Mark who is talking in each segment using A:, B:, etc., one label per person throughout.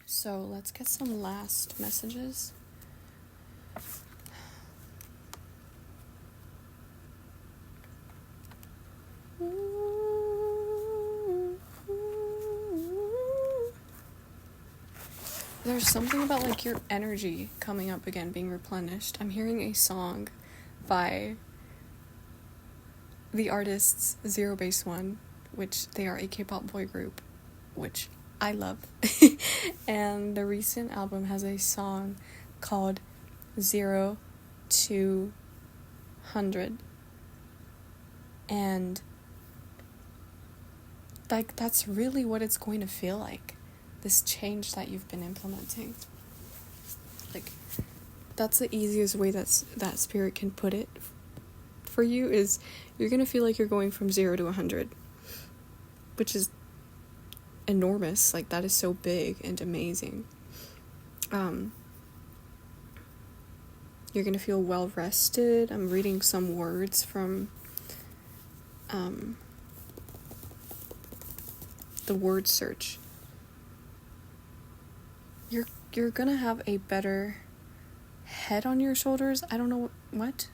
A: So let's get some last messages. There's something about like your energy coming up again, being replenished. I'm hearing a song by the artists Zero Base One, which they are a K-pop boy group, which I love. And the recent album has a song called 0 to 100. And like that's really what it's going to feel like. This change that you've been implementing. Like, that's the easiest way that spirit can put it for you, is you're going to feel like you're going from 0 to 100, which is enormous. Like, that is so big and amazing. You're going to feel well rested. I'm reading some words from the word search. You're gonna have a better head on your shoulders. I don't know what.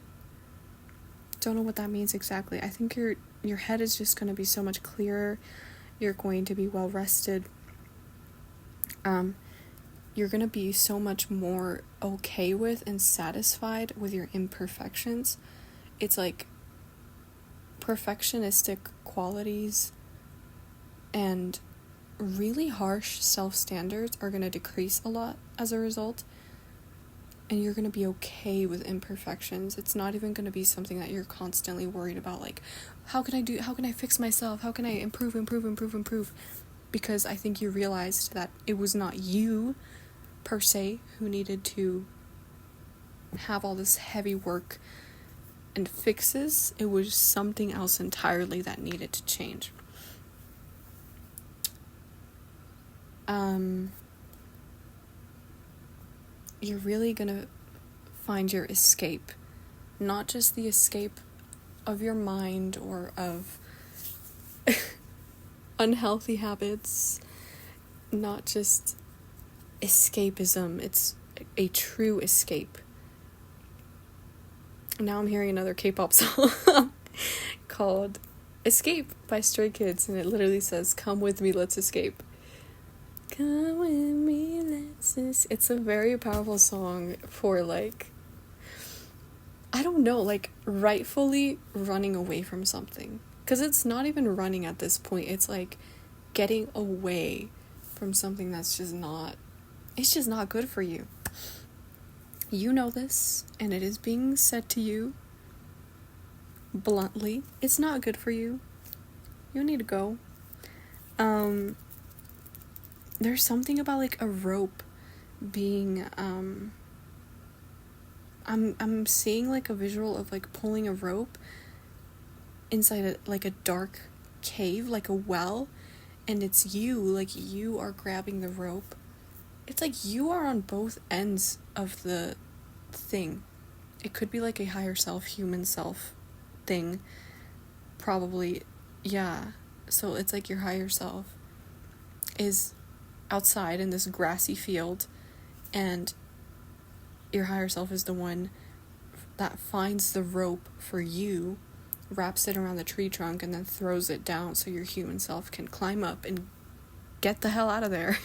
A: Don't know what that means exactly. I think your head is just gonna be so much clearer. You're going to be well rested. You're gonna be so much more okay with and satisfied with your imperfections. It's like perfectionistic qualities and really harsh self-standards are going to decrease a lot as a result, and you're going to be okay with imperfections. It's not even going to be something that you're constantly worried about, like, how can I fix myself, how can I improve, because I think you realized that it was not you per se who needed to have all this heavy work and fixes. It was something else entirely that needed to change. You're really gonna find your escape, not just the escape of your mind or of unhealthy habits, not just escapism. It's a true escape. Now I'm hearing another K-pop song called Escape by Stray Kids, and it literally says, "Come with me, let's escape." Come with me, let's escape. It's a very powerful song for, like, I don't know, like, rightfully running away from something. Because it's not even running at this point. It's, like, getting away from something that's just not, it's just not good for you. You know this, and it is being said to you bluntly. It's not good for you. You need to go. There's something about, like, a rope being, I'm seeing, like, a visual of, like, pulling a rope inside like a dark cave, like a well, and it's you, like, you are grabbing the rope. It's like you are on both ends of the thing. It could be, like, a higher self, human self thing. Probably, yeah. So it's like your higher self is outside in this grassy field, and your higher self is the one that finds the rope for you, wraps it around the tree trunk, and then throws it down so your human self can climb up and get the hell out of there.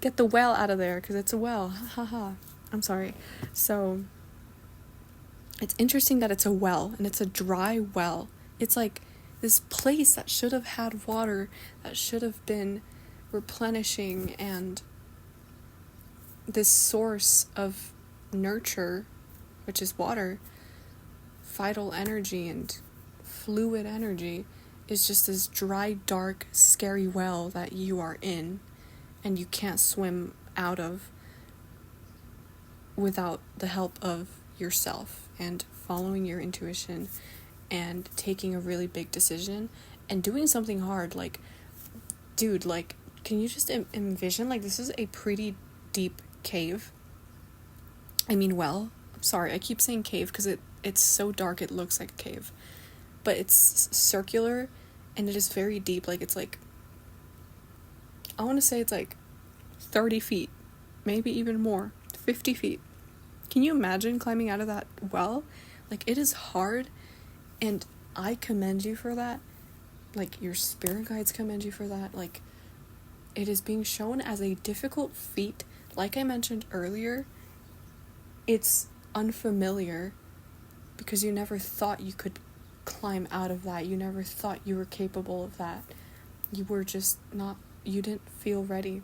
A: Get the well out of there, because it's a well. Haha. I'm sorry. So it's interesting that it's a well, and it's a dry well. It's like this place that should have had water, that should have been replenishing, and this source of nurture, which is water, vital energy and fluid energy, is just this dry, dark, scary well that you are in and you can't swim out of without the help of yourself and following your intuition and taking a really big decision and doing something hard. Like, dude, like, can you just envision, like, this is a pretty deep cave. I mean, well, I'm sorry, I keep saying cave because it's so dark it looks like a cave. But it's circular, and it is very deep. Like, it's like, I want to say it's like 30 feet, maybe even more, 50 feet. Can you imagine climbing out of that well? Like, it is hard, and I commend you for that. Like, your spirit guides commend you for that. Like, it is being shown as a difficult feat. Like I mentioned earlier, it's unfamiliar because you never thought you could climb out of that. You never thought you were capable of that. You were just not, you didn't feel ready.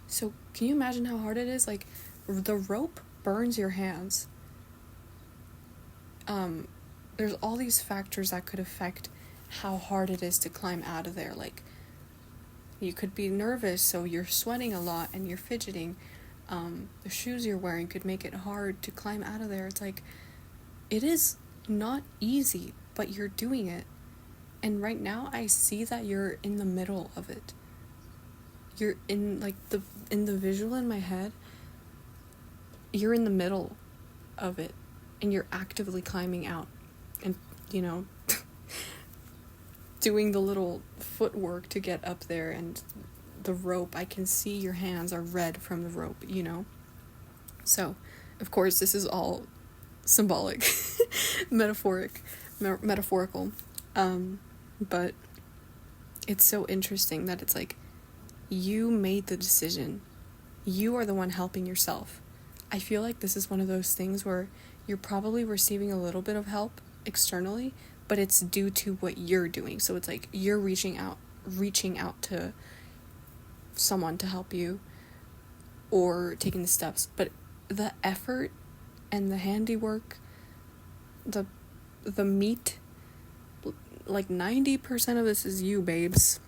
A: So can you imagine how hard it is? Like, the rope burns your hands. There's all these factors that could affect how hard it is to climb out of there. Like, you could be nervous, so you're sweating a lot and you're fidgeting. The shoes you're wearing could make it hard to climb out of there. It's like, it is not easy, but you're doing it. And right now I see that you're in the middle of it. You're in, like, in the visual in my head, you're in the middle of it, and you're actively climbing out and, you know, doing the little footwork to get up there, and the rope, I can see your hands are red from the rope, you know? So, of course, this is all symbolic, metaphorical, but it's so interesting that it's like, you made the decision. You are the one helping yourself. I feel like this is one of those things where you're probably receiving a little bit of help externally, but it's due to what you're doing. So it's like you're reaching out to someone to help you, or taking the steps. But the effort and the handiwork, the meat, like 90% of this is you, babes.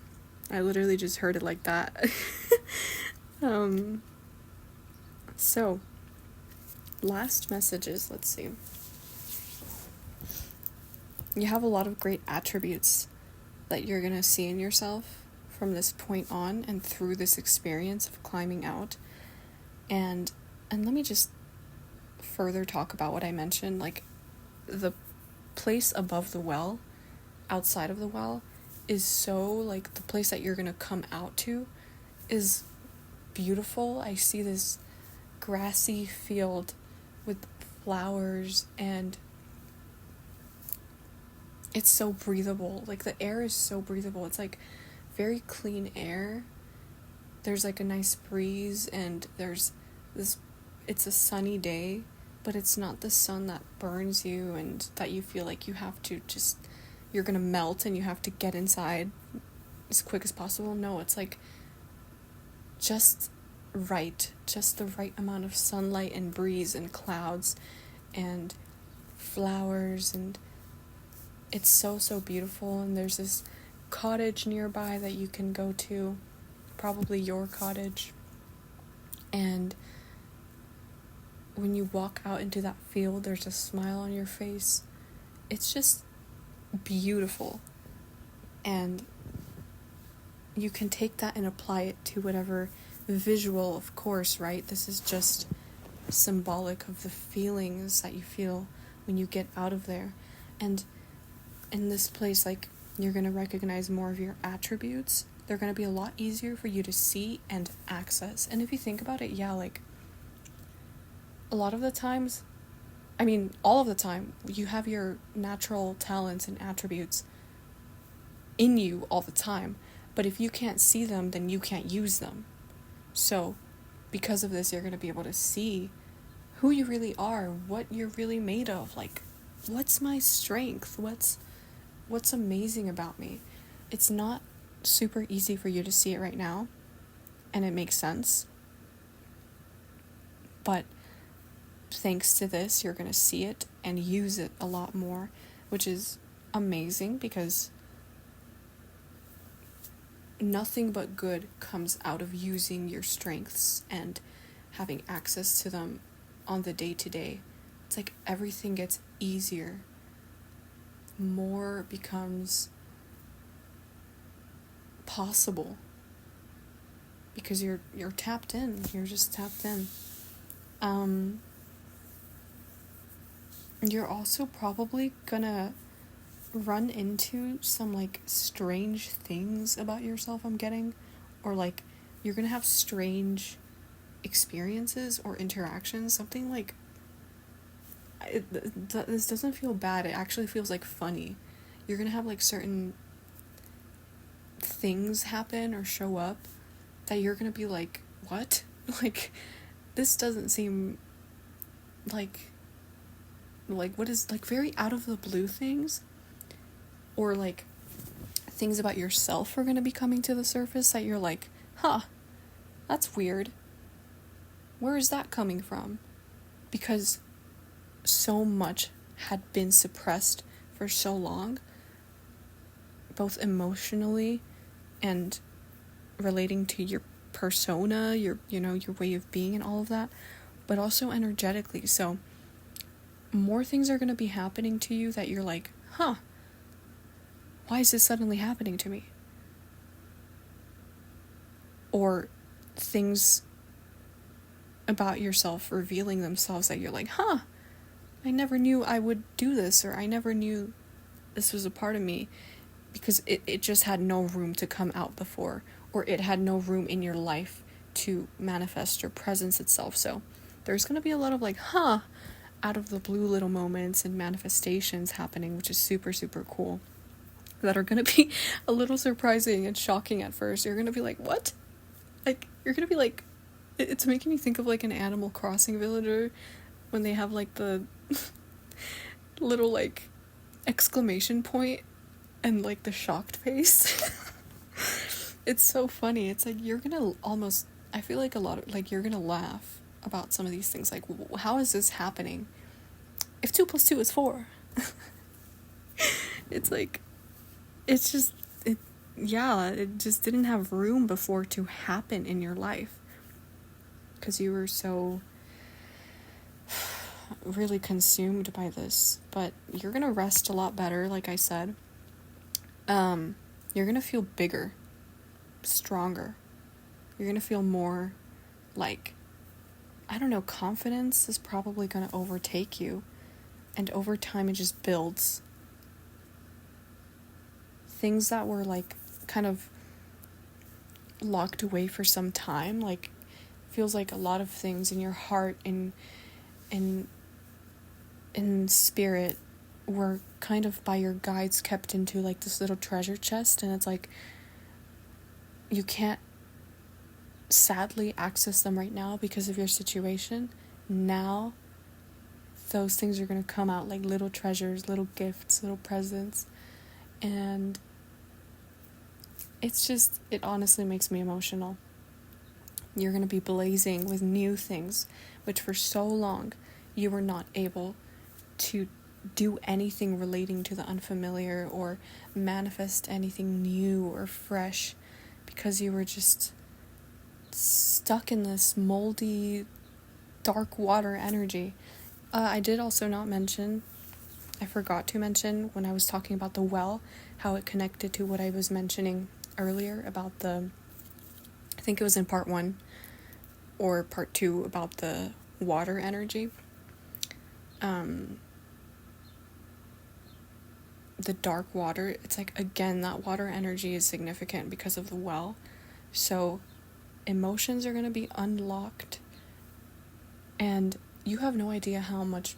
A: I literally just heard it like that. So, last messages, let's see. You have a lot of great attributes that you're going to see in yourself from this point on and through this experience of climbing out. And let me just further talk about what I mentioned, like the place above the well, outside of the well, is so, like, the place that you're going to come out to is beautiful. I see this grassy field with flowers, and it's so breathable. Like, the air is so breathable. It's like very clean air. There's like a nice breeze, and there's this, it's a sunny day, but it's not the sun that burns you and that you feel like you have to just, you're gonna melt and you have to get inside as quick as possible. No, it's like just the right amount of sunlight and breeze and clouds and flowers, and it's so beautiful. And there's this cottage nearby that you can go to, probably your cottage, and when you walk out into that field, there's a smile on your face. It's just beautiful, and you can take that and apply it to whatever visual, of course, right? This is just symbolic of the feelings that you feel when you get out of there. And in this place, like, you're going to recognize more of your attributes. They're going to be a lot easier for you to see and access. And if you think about it, yeah, like, a lot of the times, I mean, all of the time, you have your natural talents and attributes in you all the time. But if you can't see them, then you can't use them. So, because of this, you're going to be able to see who you really are, what you're really made of. Like, what's my strength? What's amazing about me? It's not super easy for you to see it right now, and it makes sense. But thanks to this, you're going to see it and use it a lot more, which is amazing, because nothing but good comes out of using your strengths and having access to them on the day-to-day. It's like everything gets easier. More becomes possible because you're tapped in. You're just tapped in. You're also probably gonna run into some, like, strange things about yourself, I'm getting, or like you're going to have strange experiences or interactions. Something like, this doesn't feel bad. It actually feels like funny. You're going to have like certain things happen or show up that you're going to be like, what? Like, this doesn't seem like what is, like, very out of the blue things, or like things about yourself are going to be coming to the surface that you're like, that's weird. Where is that coming from? Because so much had been suppressed for so long, both emotionally and relating to your persona, your way of being and all of that, but also energetically. So more things are going to be happening to you that you're like, why is this suddenly happening to me? Or things about yourself revealing themselves that you're like, I never knew I would do this, or I never knew this was a part of me, because it just had no room to come out before, or it had no room in your life to manifest or presence itself. So there's going to be a lot of like, out of the blue little moments and manifestations happening, which is super, super cool, that are going to be a little surprising and shocking at first. You're going to be like, what? Like, you're going to be like, it's making me think of like an Animal Crossing villager when they have like the little like exclamation point and like the shocked face. It's so funny. It's like, you're going to almost, I feel like a lot of, like, you're going to laugh about some of these things. Like, how is this happening? If 2 + 2 is 4. It's like, it's just, it just didn't have room before to happen in your life, because you were so really consumed by this. But you're gonna rest a lot better, like I said. You're gonna feel bigger, stronger. You're gonna feel more like, I don't know, confidence is probably gonna overtake you, and over time it just builds. Things that were like kind of locked away for some time, like, feels like a lot of things in your heart and in spirit were kind of by your guides kept into like this little treasure chest, and it's like you can't sadly access them right now because of your situation. Now those things are going to come out like little treasures, little gifts, little presents, and it's just, it honestly makes me emotional. You're going to be blazing with new things, which for so long you were not able to do anything relating to the unfamiliar or manifest anything new or fresh, because you were just stuck in this moldy, dark water energy. I did also not mention, I forgot to mention when I was talking about the well, how it connected to what I was mentioning earlier about I think it was in part 1 or part 2 about the water energy. The dark water, it's like, again, that water energy is significant because of the well. So emotions are going to be unlocked, and you have no idea how much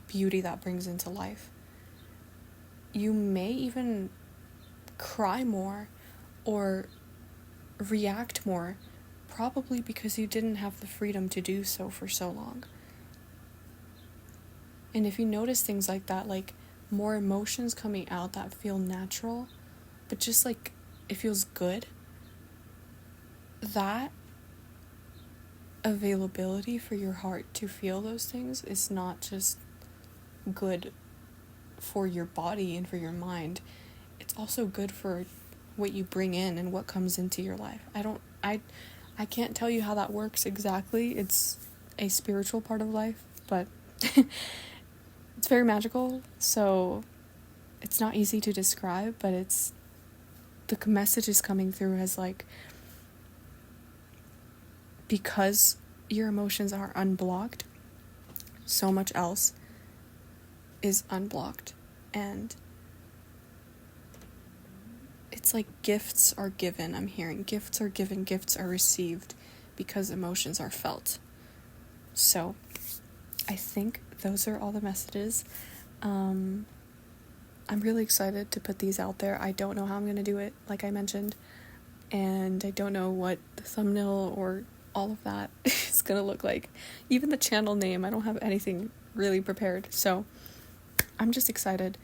A: beauty that brings into life. You may even cry more or react more, probably because you didn't have the freedom to do so for so long. And if you notice things like that, like more emotions coming out that feel natural, but just like it feels good, that availability for your heart to feel those things is not just good for your body and for your mind, it's also good for what you bring in and what comes into your life. I can't tell you how that works exactly. It's a spiritual part of life, but it's very magical, so it's not easy to describe, but it's, the message is coming through as like, because your emotions are unblocked, so much else is unblocked, and it's like gifts are given. I'm hearing gifts are given, gifts are received, because emotions are felt. So I think those are all the messages. I'm really excited to put these out there. I don't know how I'm going to do it, like I mentioned, and I don't know what the thumbnail or all of that is going to look like. Even the channel name, I don't have anything really prepared. So I'm just excited,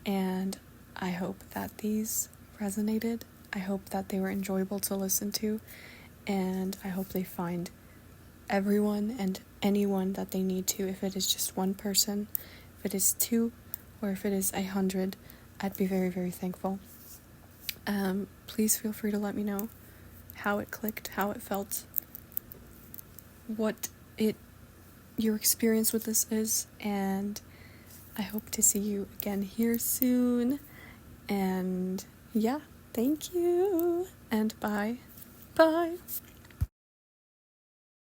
A: and I hope that these resonated. I hope that they were enjoyable to listen to, and I hope they find everyone and anyone that they need to. If it is just one person, if it is 2, or if it is 100, I'd be very, very thankful. Please feel free to let me know how it clicked, how it felt, what your experience with this is, and I hope to see you again here soon. And yeah, thank you, and bye.